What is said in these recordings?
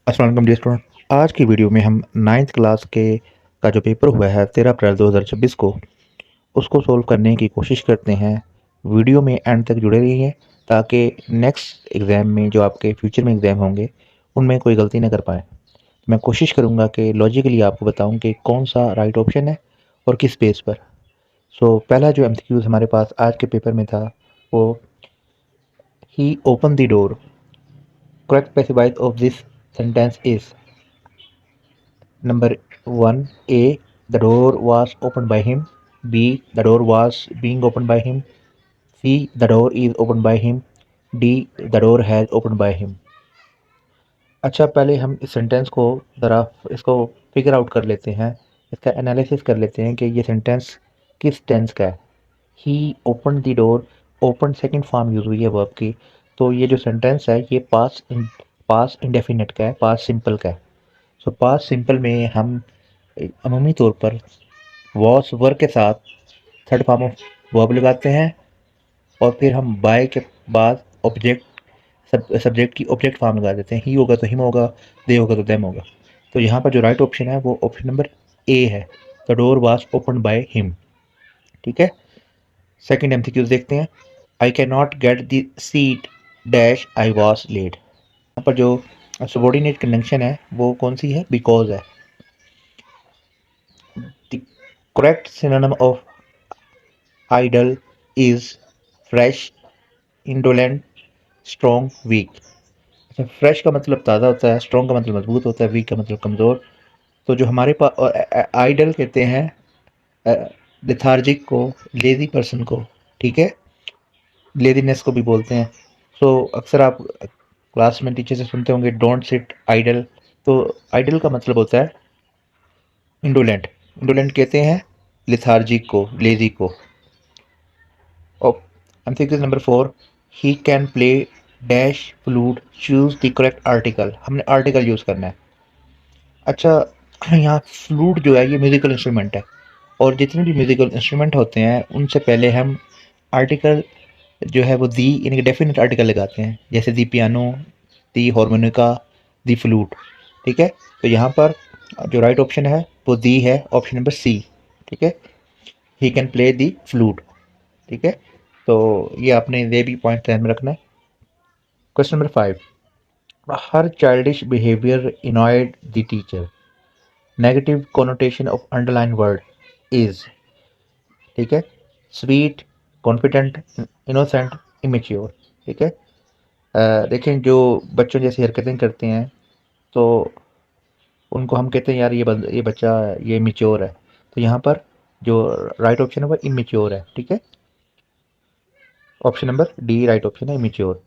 अस्सलाम वालेकुम dear student. आज की वीडियो में हम नाइन्थ क्लास के का जो पेपर हुआ है 13 अप्रैल 2026 को उसको सोल्व करने की कोशिश करते हैं। वीडियो में एंड तक जुड़े रहिए ताकि नेक्स्ट एग्ज़ाम में जो आपके फ्यूचर में एग्ज़ाम होंगे उनमें कोई गलती ना कर पाए। मैं कोशिश करूँगा कि लॉजिकली आपको बताऊँ कि कौन सा राइट ऑप्शन है और किस बेस पर। पहला जो एमसीक्यूज़ हमारे पास आज के पेपर में था वो he open the door. Correct specified of this sentence is Number 1 A. The door was opened by him. B. The door was being opened by him. C. The door is opened by him. D. The door has opened by him. अच्छा, पहले हम इस sentence को ज़रा इसको figure out कर लेते हैं, इसका एनालिसिस कर लेते हैं कि ये सेंटेंस किस टेंस का है। He open the door, open second form use हुई है वर्ब की, तो ये जो सेंटेंस है ये पास्ट इंडेफिनिट का है, पास्ट सिंपल का है। पास्ट सिंपल में हम अमूमी तौर पर वॉस वर्ब के साथ थर्ड फॉर्म ऑफ वर्ब लगाते हैं और फिर हम बाय के बाद सब्जेक्ट की ऑब्जेक्ट फॉर्म लगा देते हैं। ही होगा तो हिम होगा, दे होगा तो देम होगा। तो यहाँ पर जो राइट ऑप्शन है वो ऑप्शन नंबर ए है, the door was open by him. ठीक है, सेकंड एमसीक्यूज देखते हैं। I can not get the seat dash I was late. यहाँ पर जो सबॉर्डिनेट कंजंक्शन है वो कौन सी है? बिकॉज है। The correct synonym of idle is fresh, indolent, strong, weak. अच्छा, फ्रेश का मतलब ताज़ा होता है, स्ट्रॉन्ग का मतलब मजबूत होता है, वीक का मतलब कमज़ोर। तो जो हमारे पास आइडल कहते हैं लेथार्जिक को, लेजी पर्सन को। ठीक है, लेजीनेस को भी बोलते हैं। अक्सर आप क्लास में टीचर से सुनते होंगे डोंट सिट आइडल। तो आइडल का मतलब होता है इंडोलेंट। इंडोलेंट कहते हैं लेथार्जिक को, लेजी को। MCQ number 4, he can play dash flute, choose the correct article. हमने आर्टिकल यूज़ करना है। अच्छा, यहाँ फ्लूट जो है ये म्यूज़िकल इंस्ट्रूमेंट है और जितने भी म्यूज़िकल इंस्ट्रूमेंट होते हैं उनसे पहले हम आर्टिकल जो है वो दी यानी कि डेफिनेट आर्टिकल लगाते हैं, जैसे दी पियानो, दी हारमोनिका, दी फ्लूट। ठीक है, तो यहाँ पर जो राइट ऑप्शन है वो दी है, ऑप्शन नंबर सी। ठीक है, he can play the flute. ठीक है, तो ये आपने ये भी पॉइंट ध्यान में रखना है। Question number 5, her childish behaviour annoyed the teacher. Negative connotation of underline word is. ठीक है, स्वीट, कॉन्फिडेंट, इनोसेंट, इमेच्योर। ठीक है, देखें जो बच्चों जैसी हरकतें करते हैं तो उनको हम कहते हैं यार ये बच्चा ये मिच्योर है। तो यहाँ पर जो राइट ऑप्शन है वो इमेच्योर है। ठीक है, option number D right option है, immature.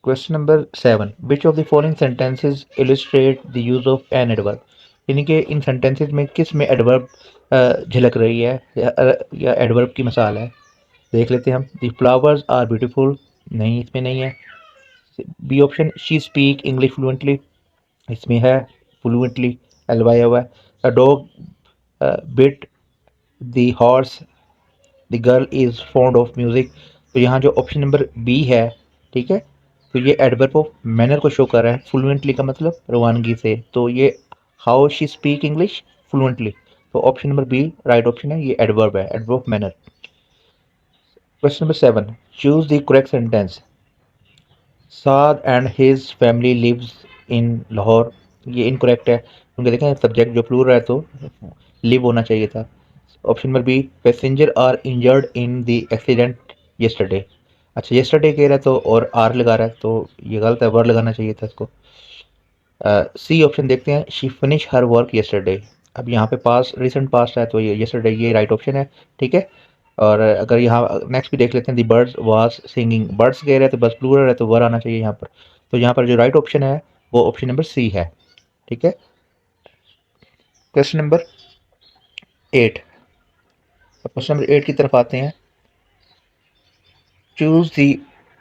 Question number 7, which of the following sentences illustrate the use of an adverb. यानी कि इन सेंटेंसेस में किस में एडवर्ब झलक रही है या एडवर्ब की मिसाल है। देख लेते हैं हम। द फ्लावर्स आर ब्यूटीफुल, नहीं इसमें नहीं है। B option, she speak English fluently, इसमें है फ्लुएंटली एल वाई हुआ है। A dog bit the horse, the girl is fond of music. तो यहाँ जो ऑप्शन नंबर बी है, ठीक है, तो ये एडवर्ब ऑफ मैनर को शो कर रहा है। फ्लुएंटली का मतलब रवानगी से, तो ये how she speak English fluently. तो option number B right option है, ये एडवर्ब है, adverb of manner. Question number 7, choose the correct sentence. Saad and his family lives in Lahore, ये इनकरेक्ट है क्योंकि देखें सब्जेक्ट जो प्लूरल है तो लिव होना चाहिए था। Option number B, passenger are injured in the accident yesterday. अच्छा, येस्टरडे कह रहा है तो और आर लगा रहा है तो ये गलत है, वर लगाना चाहिए था इसको। सी ऑप्शन देखते हैं, she finish her work yesterday. अब यहाँ पे पास रिसेंट पास्ट है तो ये येस्टरडे ये राइट ऑप्शन है। ठीक है, और अगर यहाँ नेक्स्ट भी देख लेते हैं, दी बर्ड्स वाज सिंगिंग, बर्ड्स कह रहे हैं तो बस प्लूरल है तो वर आना चाहिए यहाँ पर। तो यहाँ पर जो राइट ऑप्शन है वो ऑप्शन नंबर सी है। ठीक है, क्वेश्चन नंबर 8। क्वेश्चन नंबर 8 की तरफ आते हैं। Choose the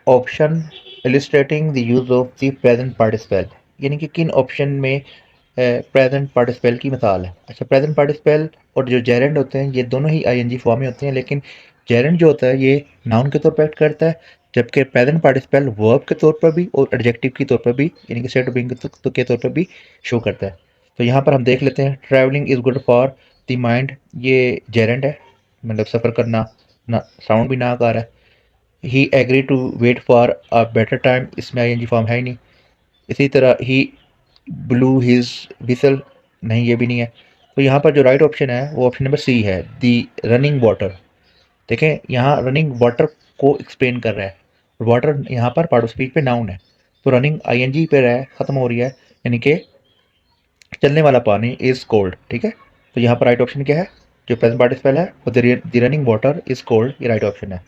option illustrating the use of the present participle, यानी कि किन ऑप्शन में प्रेजेंट पार्टिसिपल की मिसाल है। अच्छा, प्रेजेंट पार्टिसिपल और जो जेरेंड होते हैं ये दोनों ही आईएनजी फॉर्म में होते हैं, लेकिन जेरेंड जो होता है ये नाउन के तौर पर एक्ट करता है, जबकि प्रेजेंट पार्टिसिपल वर्ब के तौर पर भी और एडजेक्टिव के तौर पर भी, यानी कि स्टेट ऑफ बीइंग के तौर पर भी शो करता है। तो यहाँ पर हम देख लेते हैं, travelling is good for the mind, ये जेरेंड है, मतलब सफ़र करना, ना साउंड भी ना आ रहा है। He agree to wait for a better time, इसमें आईएनजी फॉर्म है ही नहीं। इसी तरह ही ब्लू हिज विसल, नहीं ये भी नहीं है। तो यहाँ पर जो राइट ऑप्शन है वो ऑप्शन नंबर सी है, दी रनिंग वाटर। देखें यहाँ रनिंग वाटर को एक्सप्लेन कर रहा है, वाटर यहाँ पर पार्ट ऑफ स्पीच पे नाउन है, तो रनिंग आईएनजी पे है, खत्म हो रही है, यानी कि चलने वाला पानी इज कोल्ड। ठीक है, तो यहाँ पर राइट ऑप्शन क्या है, जो प्रेजेंट पार्टिसिपल है वो the running water is cold, ये राइट ऑप्शन है।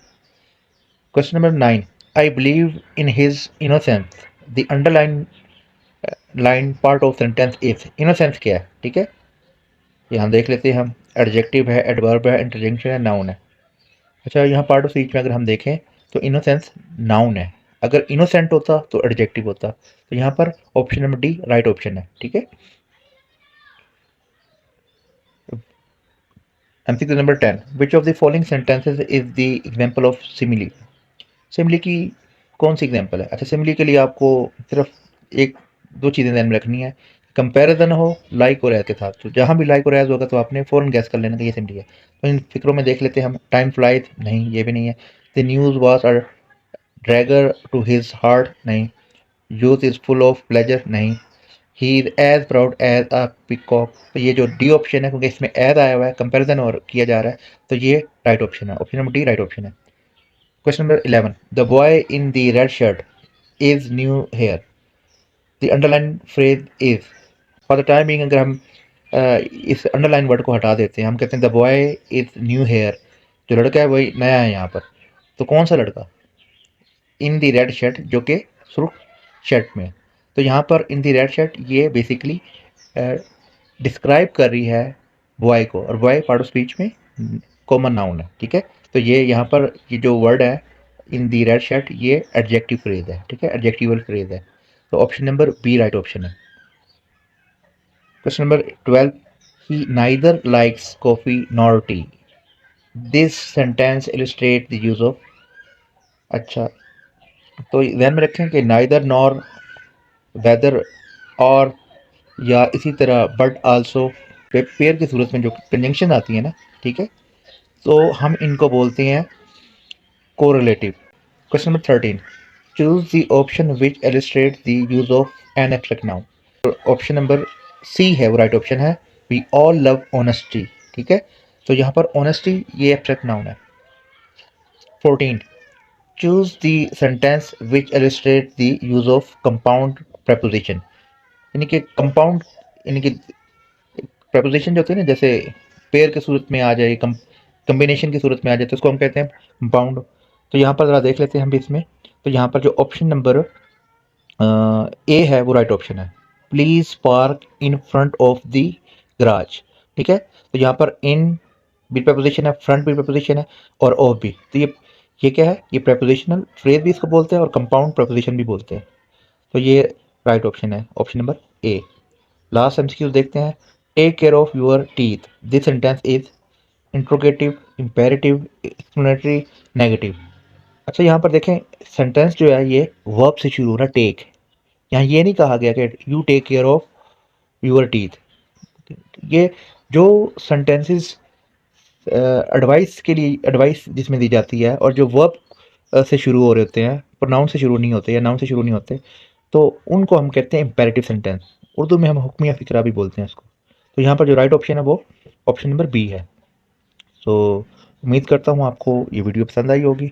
Question number 9, I believe in his innocence, the underline line part of sentence is, innocence क्या है? ठीक है, यहाँ देख लेते हैं हम, एडजेक्टिव है, एडवर्ब है, इंटरजेक्शन है, नाउन है। अच्छा, यहाँ पार्ट ऑफ स्पीच में अगर हम देखें तो इनोसेंस नाउन है, अगर इनोसेंट होता तो एडजेक्टिव होता, तो यहाँ पर option number D right option है। ठीक है, MCQ number 10, which of the following sentences is the example of simile, simile की कौन सी एग्जांपल है? अच्छा, सिमिली के लिए आपको सिर्फ एक दो चीज़ें ध्यान में रखनी है, कंपैरिजन हो लाइक और एज के साथ, तो जहाँ भी लाइक और एज होगा तो आपने फ़ौरन गैस कर लेना कि ये सिमिली है। तो इन फिक्रों में देख लेते हैं हम, टाइम फ्लाइज, नहीं ये भी नहीं है। The news was a dagger to his heart, नहीं। Youth is full of pleasure, नहीं। He is as proud as a peacock, तो ये जो डी ऑप्शन है, क्योंकि इसमें एज आया हुआ है, कंपैरिजन और किया जा रहा है, तो ये राइट ऑप्शन है, option number D right option है। Question number 11, the boy in the red shirt is new here, the underline phrase is, for the time being अगर हम इस अंडरलाइन वर्ड को हटा देते हैं, हम कहते हैं the boy is new here, जो लड़का है वही नया है यहाँ पर, तो कौन सा लड़का? इन दी रेड शर्ट, जो कि सुर्ख शर्ट में, तो यहाँ पर इन दी रेड शर्ट ये बेसिकली डिस्क्राइब कर रही है बॉय को, और बॉय पार्ट ऑफ स्पीच में कॉमन नाउन है। ठीक है, तो ये यहाँ पर ये जो वर्ड है इन दी रेड शर्ट, ये एडजेक्टिव फ्रेज है। ठीक है, एडजेक्टिवल फ्रेज है, तो option number B right option है। Question number 12, he neither likes coffee nor tea, this sentence illustrate the use of, अच्छा, तो ध्यान में रखें कि नाइदर नॉर, वेदर और, या इसी तरह बट आल्सो, पेयर की सूरत में जो कंजंक्शन आती है ना, ठीक है, तो हम इनको बोलते हैं correlative. Question number 13, choose the option which illustrate the use of an abstract noun, option number C है वो राइट ऑप्शन है, वी ऑल लव ऑनेस्टी। ठीक है, तो यहाँ पर ऑनेस्टी ये एब्स्ट्रैक्ट नाउन है। 14, choose the sentence which illustrate the use of compound preposition, यानी कि कंपाउंड, यानी कि प्रपोजिशन जो होती है ना, जैसे पेयर की सूरत में आ जाए, कम्बिनेशन की सूरत में आ जाए, तो उसको हम कहते हैं कंपाउंड। तो यहाँ पर ज़रा देख लेते हैं हम भी इसमें, तो यहाँ पर जो ऑप्शन नंबर ए है वो राइट ऑप्शन है, please park in front of the garage. ठीक है, तो यहाँ पर इन भी प्रपोजिशन है, फ्रंट भी प्रपोजिशन है, और ऑफ भी, तो ये क्या है, ये प्रपोजिशनल फ्रेज भी इसको बोलते हैं और कंपाउंड प्रपोजिशन भी बोलते हैं, तो ये राइट ऑप्शन है, option number A. Last MCQ देखते हैं, take care of your teeth, this sentence is interrogative, imperative, explanatory, negative. अच्छा, यहाँ पर देखें, सेंटेंस जो है ये वर्ब से शुरू हो रहा है, टेक, यहाँ ये नहीं कहा गया कि you take care of your teeth. ये जो सेंटेंसेस एडवाइस के लिए, एडवाइस जिसमें दी जाती है, और जो वर्ब से शुरू हो रहे होते हैं, प्रोनाउन से शुरू नहीं होते या नाउन से शुरू नहीं होते, तो उनको हम कहते हैं इम्पेरेटिव सेंटेंस, उर्दू में हम हुक्मिया फ़िक्रा भी बोलते हैं इसको। तो यहाँ पर जो राइट ऑप्शन है वो ऑप्शन नंबर बी है। सो उम्मीद करता हूँ आपको ये वीडियो पसंद आई होगी,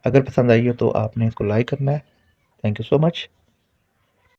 अगर पसंद आई हो तो आपने इसको लाइक करना है। Thank you so much.